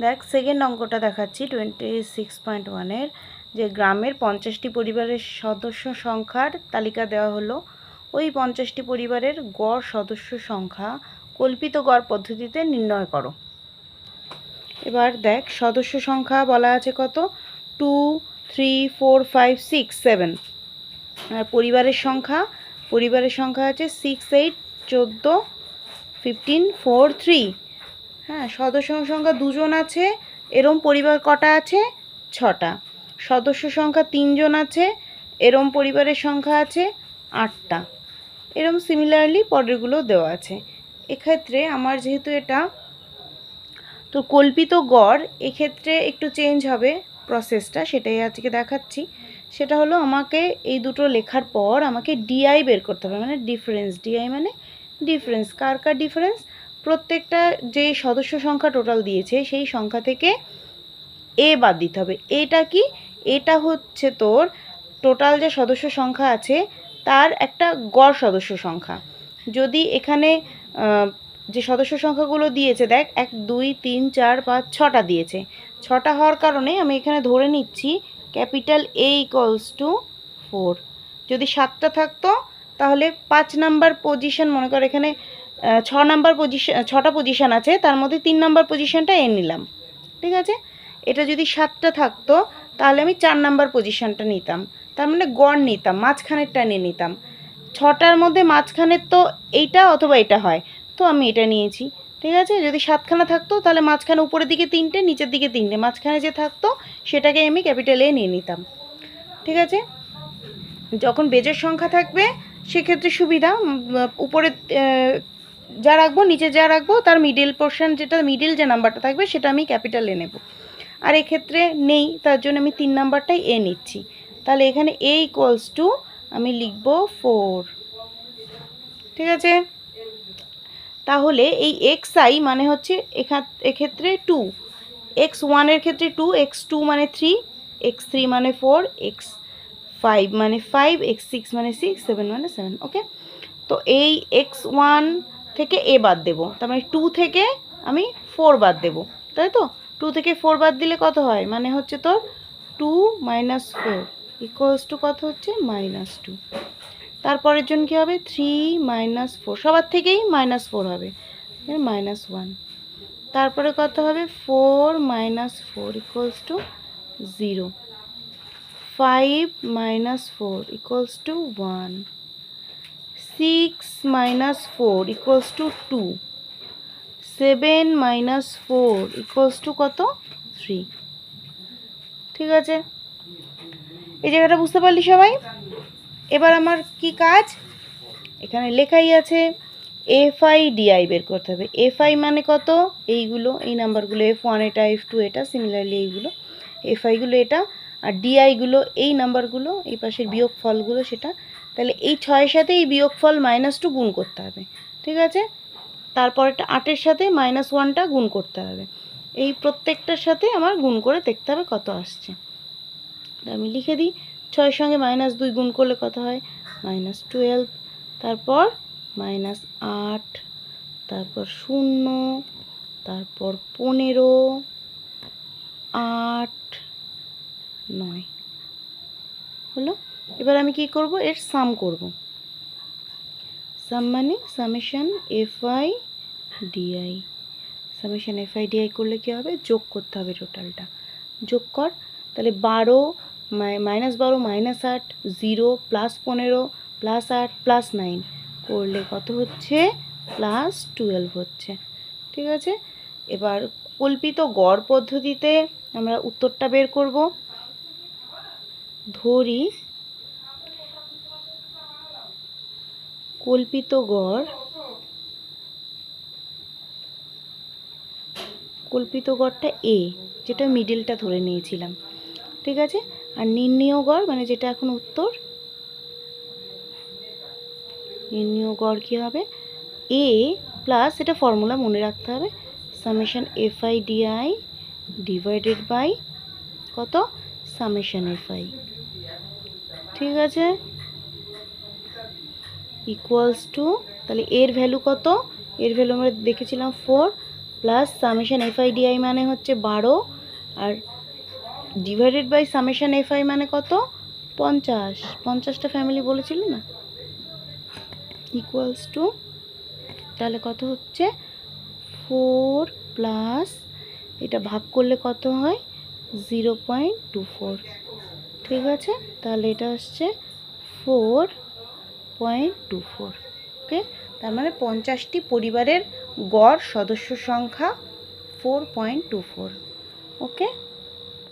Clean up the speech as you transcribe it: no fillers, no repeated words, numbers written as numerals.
দেখ সেকেন্ড অঙ্কটা দেখাচ্ছি 26.1-এর, যে গ্রামের 50টি পরিবারের সদস্য সংখ্যার তালিকা দেওয়া হলো। ওই 50টি পরিবারের গড় সদস্য সংখ্যা কল্পিত গড় পদ্ধতিতে নির্ণয় করো। এবার দেখ সদস্য সংখ্যা বলা আছে কত, 2, 3, 4, 5, 6, 7। আর পরিবারের সংখ্যা আছে 6, 8, 14, 15, 4, 3। হ্যাঁ, সদস্য সংখ্যা 2 জন আছে, এরম পরিবার কটা আছে, 6টা। সদস্য সংখ্যা 3 জন আছে, এরম পরিবারের সংখ্যা আছে 8টা। এরম সিমিলারলি পরেরগুলো দেওয়া আছে। এক্ষেত্রে আমার যেহেতু এটা তো কল্পিত গড়, এক্ষেত্রে একটু চেঞ্জ হবে প্রসেসটা, সেটাই আজকে দেখাচ্ছি। সেটা হলো আমাকে এই দুটো লেখার পর আমাকে ডিআই বের করতে হবে, মানে ডিফারেন্স। ডিআই মানে ডিফারেন্স, কার কার ডিফারেন্স, প্রত্যেকটা যে সদস্য সংখ্যা টোটাল দিয়েছে সেই সংখ্যা থেকে এ বাদ দিতে হবে। এটা কি, এটা হচ্ছে তোর টোটাল যে সদস্য সংখ্যা আছে তার একটা গড় সদস্য সংখ্যা। যদি এখানে যে সদস্য সংখ্যাগুলো দিয়েছে, দেখ 1, 2, 3, 4, 5, 6টা দিয়েছে। 6টা হওয়ার কারণে আমি এখানে ধরে নিচ্ছি ক্যাপিটাল A = 4। যদি 7টা থাকতো তাহলে 5 নাম্বার পজিশন, মনে কর এখানে 6 নাম্বার পজিশন, 6টা পজিশন আছে, তার মধ্যে 3 নাম্বার পজিশনটা এ নিলাম, ঠিক আছে। এটা যদি 7টা থাকতো তাহলে আমি 4 নাম্বার পজিশনটা নিতাম, তার মানে গড় নিতাম, মাঝখানেরটা নিয়ে নিতাম। 6টার মধ্যে মাঝখানের তো এইটা অথবা এটা হয়, তো আমি এটা নিয়েছি, ঠিক আছে। যদি 7খানা থাকতো তাহলে মাঝখানে উপরের দিকে 3টে, নিচের দিকে 3টে, মাঝখানে যে থাকতো সেটাকে আমি ক্যাপিটাল এ নিয়ে নিতাম, ঠিক আছে। যখন বেজের সংখ্যা থাকবে সেক্ষেত্রে সুবিধা, উপরে যা রাখবো নিচে যা রাখবো তার মিডিল পোর্শন, যেটা মিডিল যে নাম্বারটা থাকবে সেটা আমি ক্যাপিটাল এ নেব। আর এক্ষেত্রে নেই, তার জন্য আমি 3 নাম্বারটাই এ নিচ্ছি। তাহলে এখানে A = আমি লিখব 4, ঠিক আছে। তাহলে এই xi মানে হচ্ছে এক্ষেত্রে 2, x1 এর ক্ষেত্রে 2, x2 মানে 3, x3 মানে 4, x5 মানে 5, x6 মানে 6, 7 মানে 7। ওকে, তো এই x1 থেকে a বাদ দেবো, তার মানে 2 থেকে আমি 4 বাদ দেবো, তাই তো। 2 থেকে 4 বাদ দিলে কত হয়, মানে হচ্ছে তোর 2 - 4 = কত হচ্ছে, -2। তারপরের জন কী হবে, 3 - 4, সবার থেকেই -4 হবে, -1। তারপরে কত হবে, 4 - 4 = 0, 5 - 4 = 1, 6 - 4 = 2, 7 - 4 = কত, 3, ঠিক আছে। এই জায়গাটা বুঝতে পারলি সবাই? এবার আমার কি কাজ, এখানে লেখাই আছে FI/DI বের করতে হবে। FI মানে কত, এইগুলো, এই নাম্বারগুলো, F1 এটা, F2 এটা, সিমিলারলি এইগুলো FIগুলো এটা, আর DIগুলো এই নাম্বারগুলো, এই পাশের বিয়োগ ফলগুলো সেটা। তাহলে এই 6-এর সাথে এই বিয়োগ ফল -2 গুণ করতে হবে, ঠিক আছে। তারপরটা 8-এর সাথে -1টা গুণ করতে হবে। এই প্রত্যেকটার সাথে আমার গুণ করে দেখতে হবে কত আসছে। আমি লিখে দিই, 6-এর সঙ্গে -2 গুণ করলে কত হয়, -12, তারপর -8, তারপর 0, তারপর 15, 8, 9 হলো। এবার আমি কি করব, এর সাম করব। সাম মানে সামেশন FI/DI, সামেশন FI/DI করলে কী হবে, যোগ করতে হবে টোটালটা। যোগ কর, তাহলে 12 -12 -8, 0 +15 +8 +9 করলে কত হচ্ছে, +12 হচ্ছে, ঠিক আছে। এবার কল্পিত গড় পদ্ধতিতে আমরা উত্তরটা বের করব। ধরি কল্পিত গড়টা A, যেটা মিডিলটা ধরে নিয়েছিলাম, ঠিক আছে। আর নির্ণেয় গড় মানে যেটা এখন উত্তর, নির্ণেয় গড় কী হবে, A প্লাস, এটা ফর্মুলা মনে রাখতে হবে, সামেশন FI/DI ডিভাইডেড বাই কত, সামেশন FI, ঠিক আছে, ইকুয়ালস টু, তাহলে এর ভ্যালু কত, এর ভ্যালু আমরা দেখেছিলাম 4 প্লাস সামেশন FI/DI মানে হচ্ছে 12, আর ডিভাইডেড বাই সামেশন FI মানে কত? 50, 50টা ফ্যামিলি বলেছিল না, ইকুয়ালস টু, তাহলে কত হচ্ছে 4 প্লাস এটা ভাগ করলে কত হয় 0.24, ঠিক আছে, তাহলে এটা আসছে 4.24। ওকে, তার মানে 50টি পরিবারের গড় সদস্য সংখ্যা 4.24। ওকে।